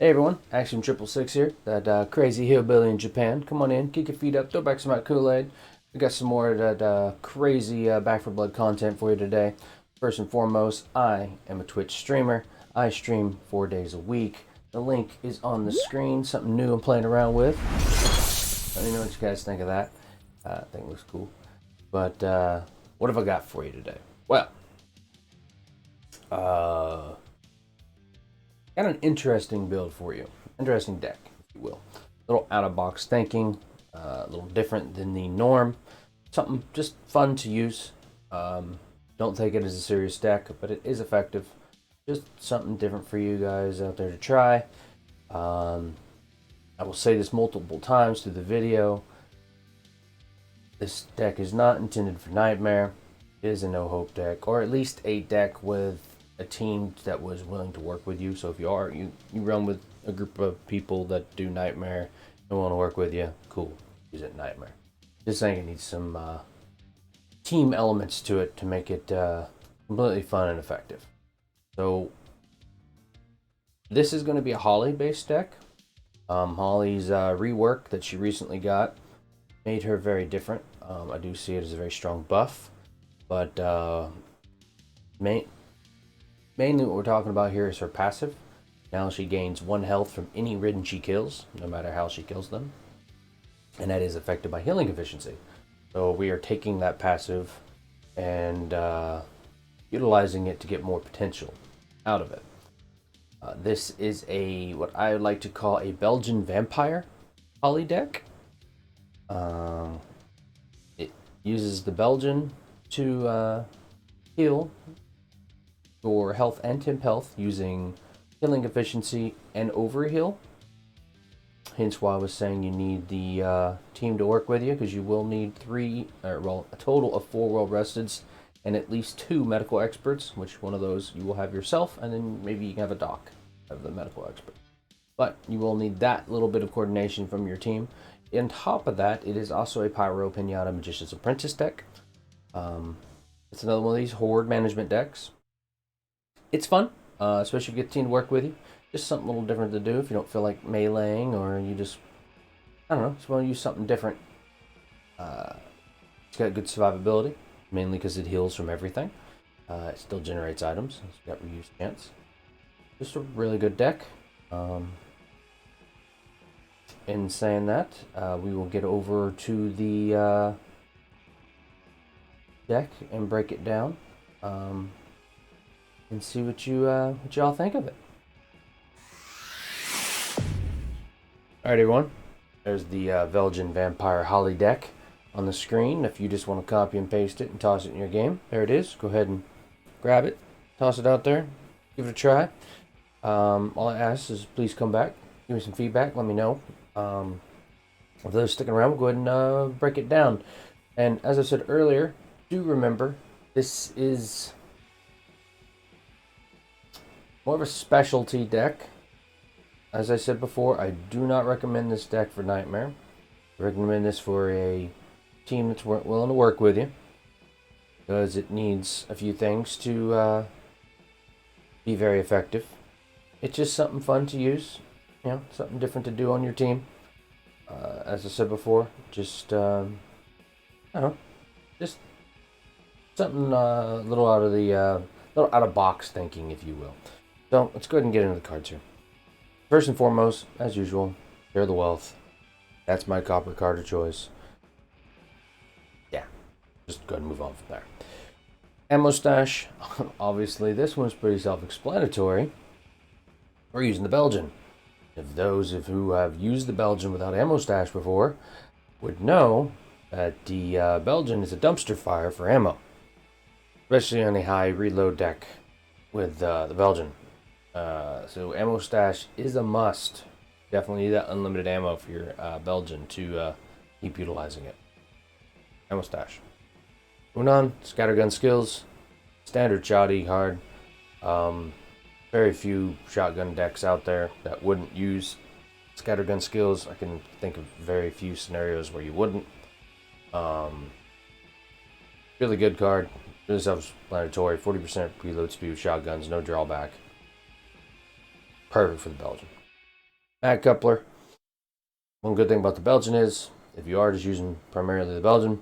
Hey everyone, Action 666 here, that crazy hillbilly in Japan. Come on in, kick your feet up, throw back some of that Kool-Aid. We got some more of that crazy Back for Blood content for you today. First and foremost, I am a Twitch streamer. I stream 4 days a week. The link is on the screen, something new I'm playing around with. Let me know what you guys think of that. I think it looks cool. But what have I got for you today? Well, got an interesting build for you. Interesting deck, if you will. A little out-of-box thinking, a little different than the norm. Something just fun to use. Don't take it as a serious deck, but it is effective. Just something different for you guys out there to try. I will say this multiple times through the video. This deck is not intended for Nightmare. It is a no-hope deck, or at least a deck with a team that was willing to work with you. So if you run with a group of people that do Nightmare and want to work with you, cool, use it Nightmare. Just saying it needs some team elements to it to make it completely fun and effective. So this is going to be a Holly based deck. Holly's rework that she recently got made her very different. I do see it as a very strong buff, but mainly what we're talking about here is her passive. Now she gains 1 health from any ridden she kills, no matter how she kills them. And that is affected by healing efficiency. So we are taking that passive and utilizing it to get more potential out of it. This is what I would like to call a Belgian vampire Holly deck. It uses the Belgian to heal for health and temp health using healing efficiency and overheal. Hence why I was saying you need the team to work with you, because you will need a total of 4 well-resteds and at least 2 medical experts, which one of those you will have yourself, and then maybe you can have a doc of the medical expert. But you will need that little bit of coordination from your team. On top of that, it is also a Pyro Pinata Magician's Apprentice deck. It's another one of these horde management decks. It's fun, especially if you get the team to work with you. Just something a little different to do if you don't feel like meleeing, or you just, I don't know, just want to use something different. It's got good survivability, mainly because it heals from everything. It still generates items, it's got reuse chance. Just a really good deck. In saying that, we will get over to the deck and break it down. And see what y'all think of it. Alright everyone, there's the Belgian Vampire Holly deck on the screen. If you just want to copy and paste it and toss it in your game, there it is. Go ahead and grab it, toss it out there, give it a try. All I ask is please come back, give me some feedback, let me know. If those sticking around, we'll go ahead and break it down. And as I said earlier, do remember, this is more of a specialty deck. As I said before, I do not recommend this deck for Nightmare. I recommend this for a team that's willing to work with you, because it needs a few things to be very effective. It's just something fun to use, you know, something different to do on your team. As I said before, just I don't know, just something a little out of the little out of box thinking, if you will. So let's go ahead and get into the cards here. First and foremost, as usual, share the wealth. That's my copper card of choice. Yeah, just go ahead and move on from there. Ammo stash. Obviously, this one's pretty self-explanatory. We're using the Belgian. If those who have used the Belgian without ammo stash before would know that the Belgian is a dumpster fire for ammo, especially on a high reload deck with the Belgian. So ammo stash is a must. Definitely need that unlimited ammo for your Belgian to keep utilizing it. Ammo stash. Moving on, scattergun skills. Standard shoddy hard. Very few shotgun decks out there that wouldn't use scattergun skills. I can think of very few scenarios where you wouldn't. Really good card. Really self-explanatory. 40% reload speed with shotguns, no drawback. Perfect for the Belgian. Mag Coupler. One good thing about the Belgian is, if you are just using primarily the Belgian,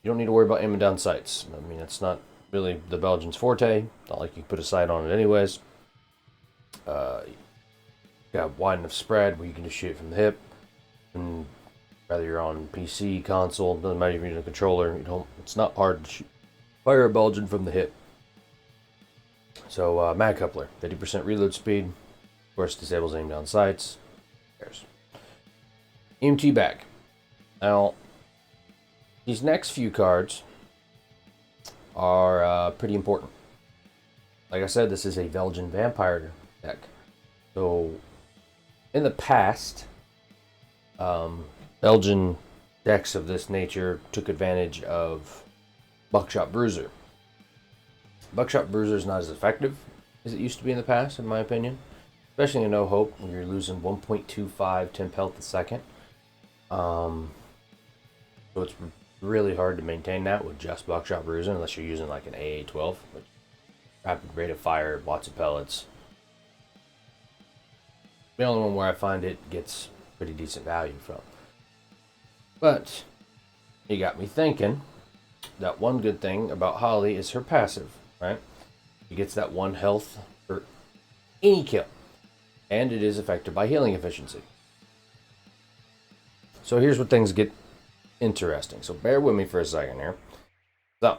you don't need to worry about aiming down sights. I mean, it's not really the Belgian's forte. Not like you can put a sight on it anyways. Got wide enough spread where you can just shoot from the hip. And whether you're on PC, console, doesn't matter if you're using a controller, it's not hard to fire a Belgian from the hip. So mag coupler, 50% reload speed, of course disables aim down sights. There's EMT bag. Now, these next few cards are pretty important. Like I said, this is a Belgian vampire deck. So, in the past, Belgian decks of this nature took advantage of Buckshot Bruiser. Buckshot Bruiser is not as effective as it used to be in the past, in my opinion. Especially in No Hope, when you're losing 1.25 temp health a second. So it's really hard to maintain that with just Buckshot Bruiser, unless you're using like an AA-12, which rapid rate of fire, lots of pellets. The only one where I find it gets pretty decent value from. But you got me thinking that one good thing about Holly is her passive, right? She gets that 1 health for any kill, and it is affected by healing efficiency. So here's where things get interesting. So bear with me for a second here. So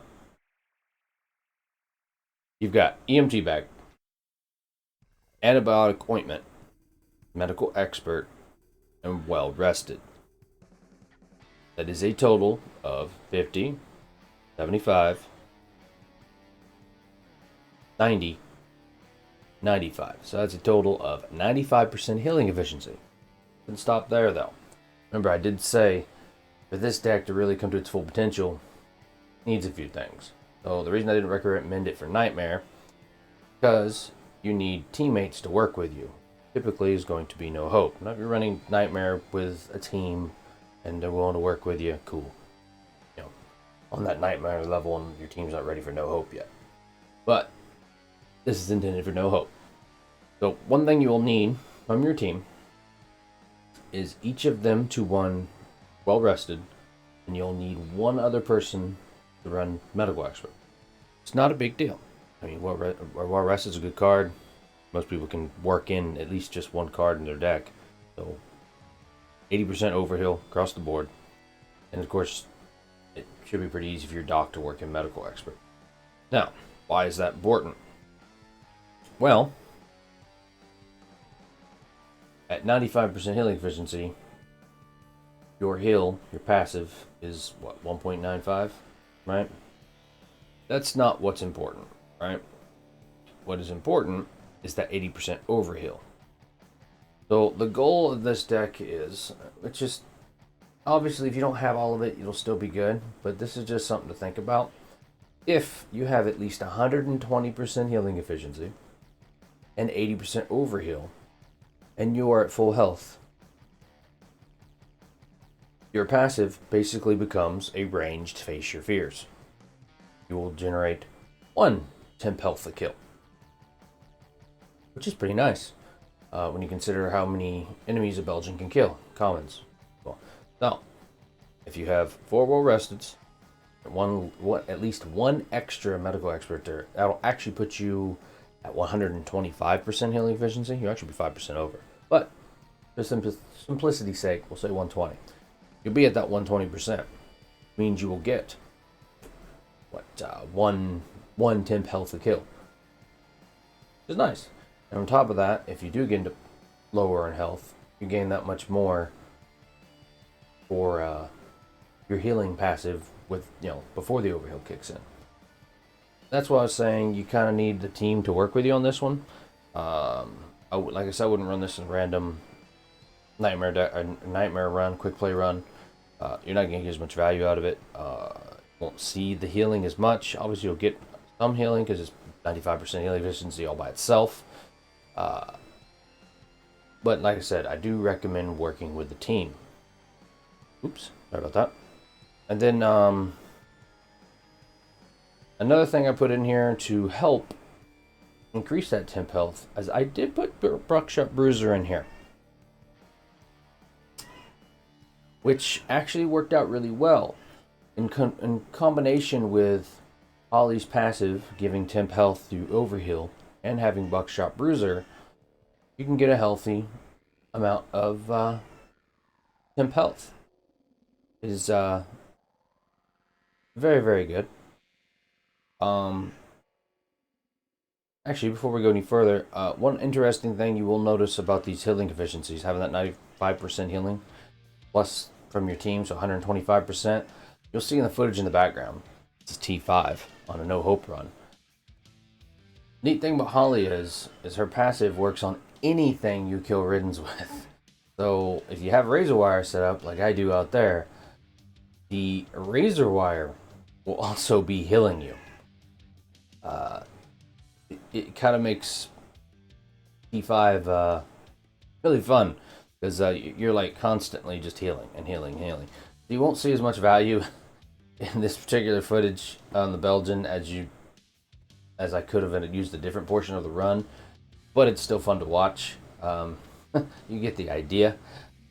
you've got EMT bag, antibiotic ointment, medical expert, and well rested. That is a total of 50, 75, 90, 95. So that's a total of 95% healing efficiency. Didn't stop there though. Remember, I did say for this deck to really come to its full potential, it needs a few things. So the reason I didn't recommend it for Nightmare, because you need teammates to work with you. Typically is going to be No Hope. Now if you're running Nightmare with a team and they're willing to work with you, cool. You know, on that Nightmare level and your team's not ready for No Hope yet. But this is intended for No Hope. So one thing you will need from your team is each of them to run well rested, and you'll need one other person to run medical expert. It's not a big deal. I mean, well rested is a good card. Most people can work in at least just one card in their deck. So 80% overheal across the board. And of course, it should be pretty easy for your doc to work in medical expert. Now, why is that important? Well, at 95% healing efficiency, your heal, your passive, is what, 1.95, right? That's not what's important, right? What is important is that 80% overheal. So the goal of this deck is, it's just, obviously if you don't have all of it, it'll still be good, but this is just something to think about. If you have at least 120% healing efficiency and 80% overheal, and you are at full health, your passive basically becomes a ranged Face Your Fears. You will generate 1 temp health a kill, which is pretty nice when you consider how many enemies a Belgian can kill, commons. Well, now, if you have 4 well resteds, at least one extra medical expert there, that'll actually put you at 125% healing efficiency. You'll actually be 5% over. But for simplicity's sake, we'll say 120. You'll be at that 120%. Means you will get one temp health a kill. Which is nice. And on top of that, if you do get into lower in health, you gain that much more for your healing passive with, before the overheal kicks in. That's why I was saying you kind of need the team to work with you on this one. Like I said, I wouldn't run this as a random nightmare run, quick play run. You're not going to get as much value out of it. Won't see the healing as much. Obviously, you'll get some healing because it's 95% healing efficiency all by itself. But like I said, I do recommend working with the team. Oops, sorry about that. And then another thing I put in here to help increase that temp health, as I did put Buckshot Bruiser in here. which actually worked out really well. In combination with Holly's passive giving temp health through overheal and having Buckshot Bruiser, you can get a healthy amount of temp health. It is very, very good. Actually, before we go any further, one interesting thing you will notice about these healing efficiencies, having that 95% healing plus from your team, so 125%, you'll see in the footage in the background, it's T5 on a no hope run. Neat thing about Holly is her passive works on anything you kill Riddens with. So if you have Razor Wire set up like I do out there, the Razor Wire will also be healing you. It kind of makes T5 really fun because you're like constantly just healing and healing and healing. You won't see as much value in this particular footage on the Belgian as I could have used a different portion of the run, but it's still fun to watch. You get the idea.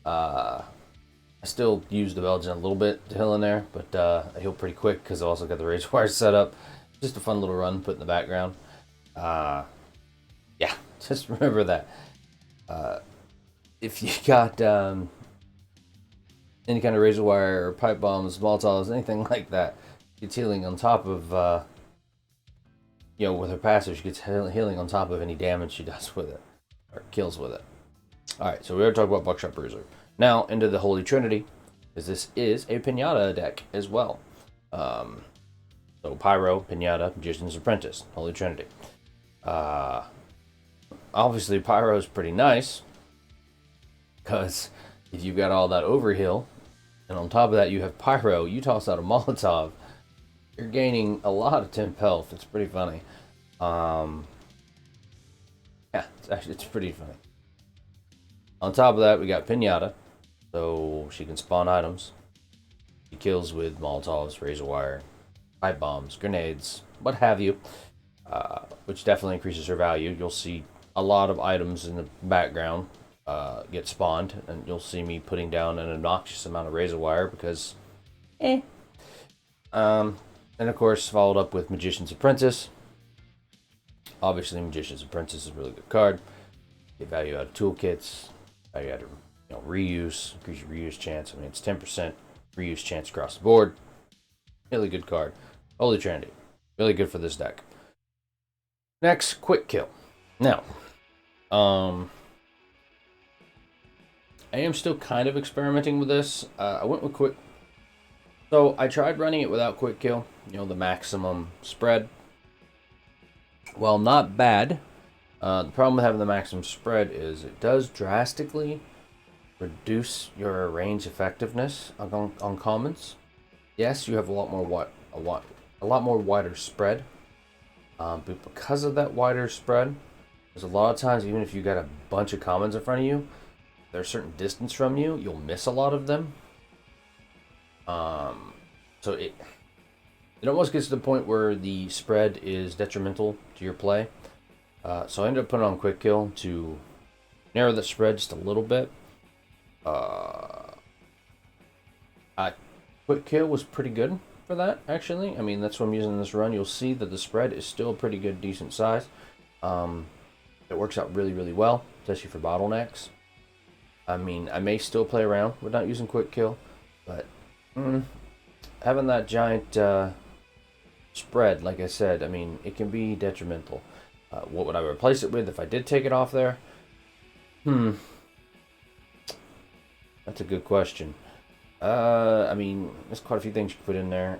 I still use the Belgian a little bit to heal in there, but I heal pretty quick because I also got the Razor Wire set up. Just a fun little run put in the background. Yeah, just remember that. If you got any kind of Razor Wire or pipe bombs, Molotovs, anything like that, gets healing on top of, with her passive, she gets healing on top of any damage she does with it, or kills with it. Alright, so we already talked about Buckshot Bruiser. Now, into the Holy Trinity, because this is a Pinata deck as well. So Pyro, Pinata, Magician's Apprentice, Holy Trinity. Obviously, Pyro is pretty nice, because if you've got all that overheal, and on top of that you have Pyro, you toss out a Molotov, you're gaining a lot of temp health. It's pretty funny. Yeah, it's pretty funny. On top of that, we got Pinata, so she can spawn items. She kills with Molotovs, Razor Wire, pipe bombs, grenades, what have you, which definitely increases her value. You'll see a lot of items in the background get spawned, and you'll see me putting down an obnoxious amount of Razor Wire because, and of course, followed up with Magician's Apprentice. Obviously, Magician's Apprentice is a really good card. Get value out of toolkits, value out of reuse, increase your reuse chance. I mean, it's 10% reuse chance across the board. Really good card. Holy Trinity. Really good for this deck. Next, Quick Kill. Now, I am still kind of experimenting with this. I went with Quick. So I tried running it without Quick Kill. The maximum spread. Well, not bad. The problem with having the maximum spread is it does drastically reduce your range effectiveness on commons. Yes, you have a lot more wider spread. But because of that wider spread, there's a lot of times, even if you got a bunch of commons in front of you, they're a certain distance from you, you'll miss a lot of them. So it almost gets to the point where the spread is detrimental to your play. So I ended up putting on Quick Kill to narrow the spread just a little bit. Quick Kill was pretty good for that, actually. I mean, that's what I'm using in this run. You'll see that the spread is still a pretty good, decent size. It works out really, really well, especially for bottlenecks. I mean, I may still play around with not using Quick Kill, but having that giant spread, like I said, I mean, it can be detrimental. What would I replace it with if I did take it off there? That's a good question. I mean, there's quite a few things you can put in there.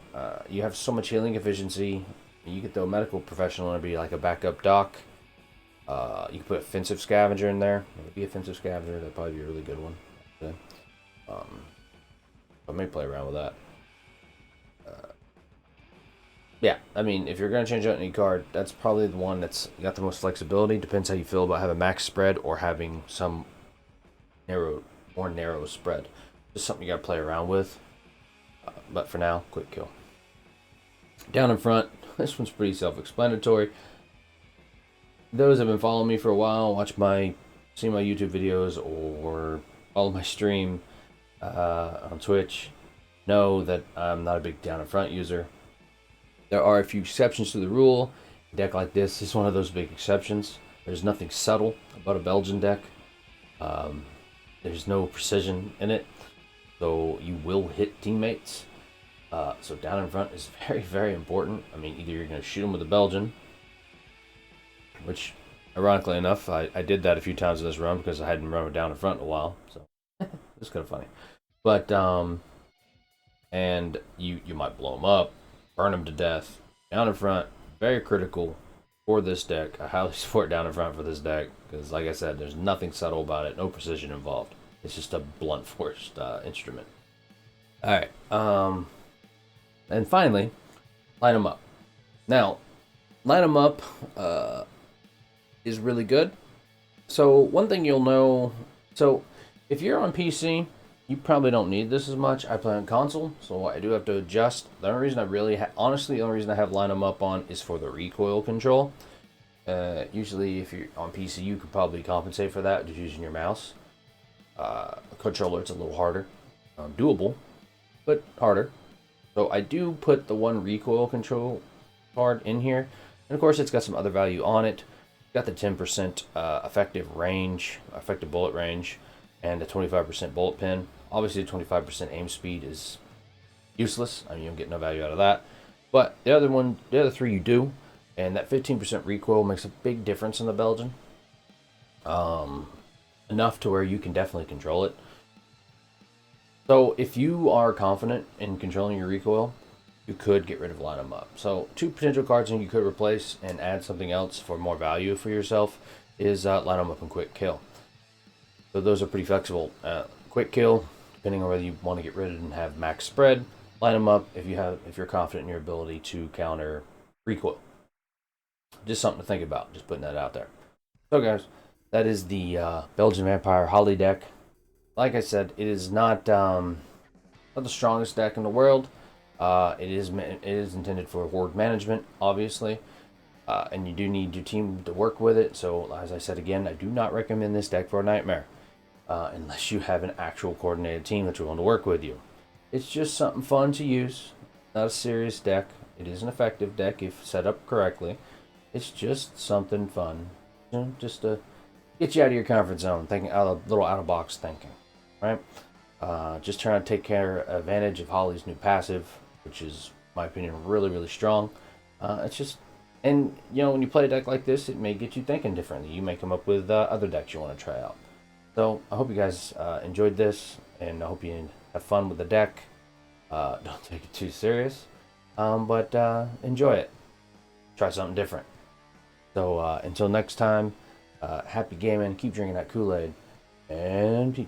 You have so much healing efficiency. You could throw a medical professional and be like a backup doc. You can put offensive scavenger in there. Maybe offensive scavenger, that'd probably be a really good one. Okay. I may play around with that. Yeah, I mean, if you're going to change out any card, that's probably the one that's got the most flexibility. Depends how you feel about having max spread or having some more narrow spread. Just something you got to play around with. But for now, Quick Kill. Down in front, this one's pretty self-explanatory. Those that have been following me for a while, see my YouTube videos or follow my stream, on Twitch know that I'm not a big down in front user. There are a few exceptions to the rule. A deck like this is one of those big exceptions. There's nothing subtle about a Belgian deck. There's no precision in it, so you will hit teammates. So down in front is very, very important. I mean, either you're going to shoot them with a Belgian, which, ironically enough, I did that a few times in this run because I hadn't run down in front in a while, so it's kind of funny. But and you might blow them up, burn them to death. Down in front, very critical for this deck. I highly support down in front for this deck because, like I said, there's nothing subtle about it, no precision involved. It's just a blunt force instrument. All right, and finally, line them up. Now, line them up is really good. So one thing you'll know, so if you're on PC, you probably don't need this as much. I play on console, so I do have to adjust. The only reason I really, honestly, the only reason I have line them up on is for the recoil control. Usually, if you're on PC, you could probably compensate for that just using your mouse. Controller, it's a little harder. Doable, but harder. So I do put the one recoil control card in here. And of course, it's got some other value on it. It's got the 10% effective bullet range, and the 25% bullet pin. Obviously, the 25% aim speed is useless. I mean, you don't get no value out of that. But the other three you do. And that 15% recoil makes a big difference in the Belgian. Enough to where you can definitely control it. So if you are confident in controlling your recoil, you could get rid of line them up. So two potential cards you could replace and add something else for more value for yourself is line them up and quick kill. So those are pretty flexible. Quick kill, depending on whether you want to get rid of it and have max spread, line them up if you're confident in your ability to counter recoil. Just something to think about. Just putting that out there. So guys, that is the Belgian Vampire Holly deck. Like I said, it is not the strongest deck in the world. It is intended for horde management, obviously, and you do need your team to work with it. So, as I said again, I do not recommend this deck for a nightmare, unless you have an actual coordinated team that you want to work with you. It's just something fun to use, not a serious deck. It is an effective deck if set up correctly. It's just something fun, just to get you out of your comfort zone, thinking a little out of box thinking, right? Just trying to take advantage of Holly's new passive, which is, in my opinion, really, really strong. It's just, and when you play a deck like this, it may get you thinking differently. You may come up with other decks you want to try out. So I hope you guys enjoyed this, and I hope you have fun with the deck. Don't take it too serious, but enjoy it. Try something different. So until next time, happy gaming, keep drinking that Kool-Aid, and peace.